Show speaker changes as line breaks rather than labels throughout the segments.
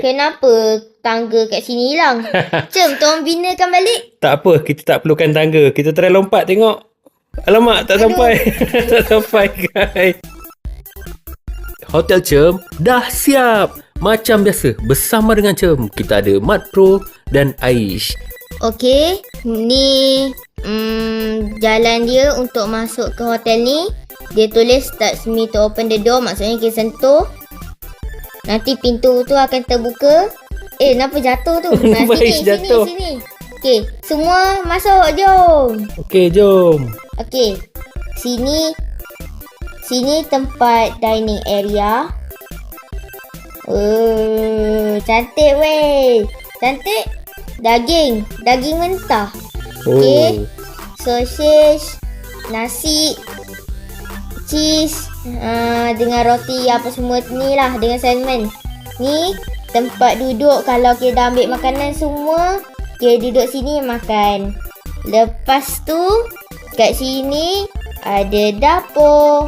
Kenapa tangga kat sini hilang? Cem, tolong binakan balik.
Tak apa, kita tak perlukan tangga. Kita try lompat tengok. Alamak, tak sampai. Tak sampai guys. Hotel Cem dah siap. Macam biasa, bersama dengan Cem, kita ada Mat Pro dan Aish.
Okey, ni jalan dia untuk masuk ke hotel ni. Dia tulis touch me to open the door. Maksudnya kita sentuh, nanti pintu tu akan terbuka. Kenapa jatuh tu?
Kenapa Aish jatuh?
Sini. Okey, semua masuk, jom.
Okey, jom.
Okey, sini tempat dining area. Cantik weh. Cantik. Daging mentah. Okey. Sosis, nasi, cheese, dengan roti apa semua ni lah, dengan salmon. Ni tempat duduk kalau kita dah ambil makanan semua, kita duduk sini makan. Lepas tu kat sini ada dapur.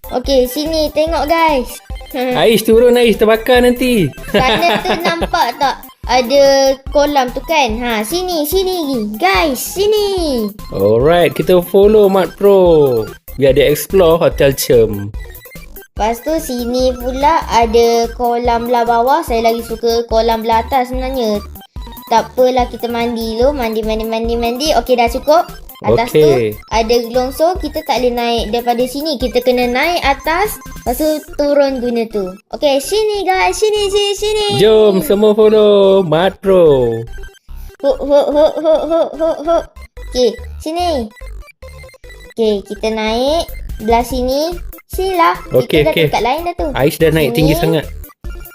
Okey, sini tengok guys.
Aish turun, Aish terbakar nanti.
Sana tu nampak tak? Ada kolam tu kan? Sini guys, sini.
Alright, kita follow Mat Pro biar dia explore Hotel Cem.
Lepas tu sini pula ada kolam belah bawah. Saya lagi suka kolam belah atas sebenarnya. Tak apalah, kita mandi dulu. Mandi. Okey, dah cukup. Atas tu ada gelongso. Kita tak boleh naik daripada sini. Kita kena naik atas, lepas tu turun guna tu. Okey, sini guys. Sini.
Jom semua follow Mat Pro.
Huk. Okey, sini. Okey, kita naik belah sini. Sinilah.
Okey.
Kita dah dekat lain dah tu.
Aish dah naik tinggi sangat.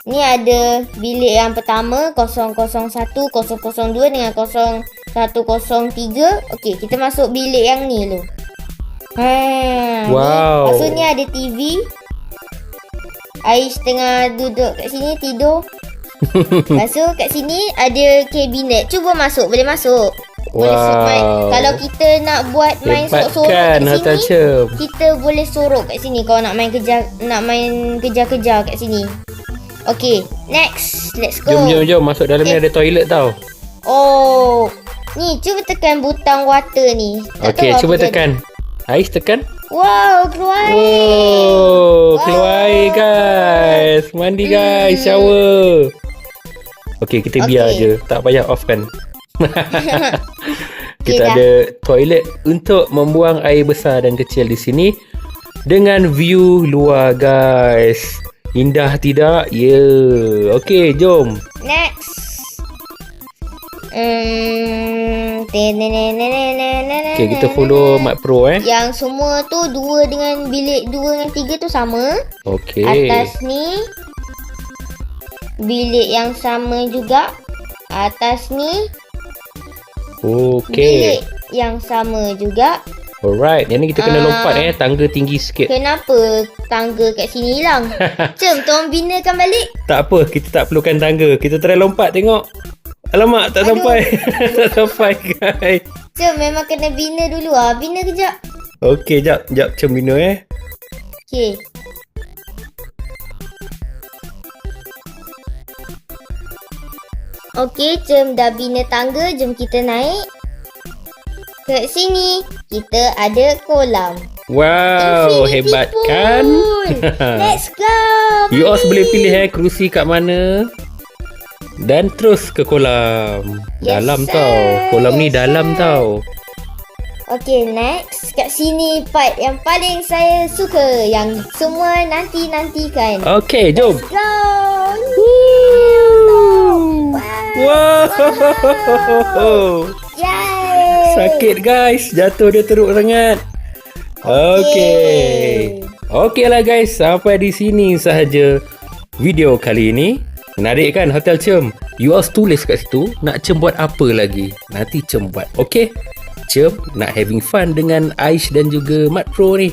Ni ada bilik yang pertama 001, 002 dengan 0103. Okey, kita masuk bilik yang ni dulu.
Wow.
Ni, maksudnya ada TV. Aish tengah duduk kat sini tidur. Lepas tu kat sini ada kabinet. Cuba masuk, boleh masuk. Boleh main. Kalau kita nak buat main sorok-sorok kat
Hotel
sini,
Cem.
kita boleh sorok kat sini. Kalau nak main kejar-kejar kat sini. Okay, next. Let's go.
Jom. Masuk dalam ni ada toilet tau.
Oh, ni cuba tekan butang water ni.
Okay, cuba tekan. Aish tekan.
Wow, keluar air.
Keluar air guys. Mandi guys, shower. Okay, kita biar je. Tak payah off kan. Kita ada toilet untuk membuang air besar dan kecil di sini. Dengan view luar guys. Indah tidak? Ya. Yeah. Okay, jom.
Next.
Okay, kita follow Mat Pro
Yang semua tu 2 dengan bilik 2 dengan 3 tu sama.
Okay.
Atas ni bilik yang sama juga. Atas ni bilik yang sama juga.
Alright, yang ni kita kena lompat tangga tinggi sikit.
Kenapa tangga kat sini hilang? Cem, tolong binakan balik.
Tak apa, kita tak perlukan tangga. Kita try lompat tengok. Alamak, tak sampai. Tak sampai guys.
Cem, memang kena bina dulu Bina kejap.
Okey, jap Cem bina
Okey. Okey, Cem dah bina tangga. Jom kita naik. Kat sini kita ada kolam.
Wow,
Infinity
hebat
pool.
kan?
Let's go.
You all boleh pilih kerusi kat mana. Dan terus ke kolam. Dalam tau. Kolam ni dalam tau.
Okay, next. Kat sini part yang paling saya suka. Yang semua nanti-nantikan.
Okay, jom.
Let's go.
Wow.
Yay.
Sakit guys. Jatuh dia teruk sangat. Okay lah guys. Sampai di sini sahaja video kali ini. Menarik kan Hotel Cem? You all tulis kat situ nak Cem buat apa lagi. Nanti Cem buat. Okay? Cem nak having fun dengan Aish dan juga Mat Pro ni.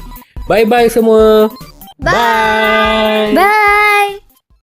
Bye-bye semua.
Bye.
Bye.
Bye.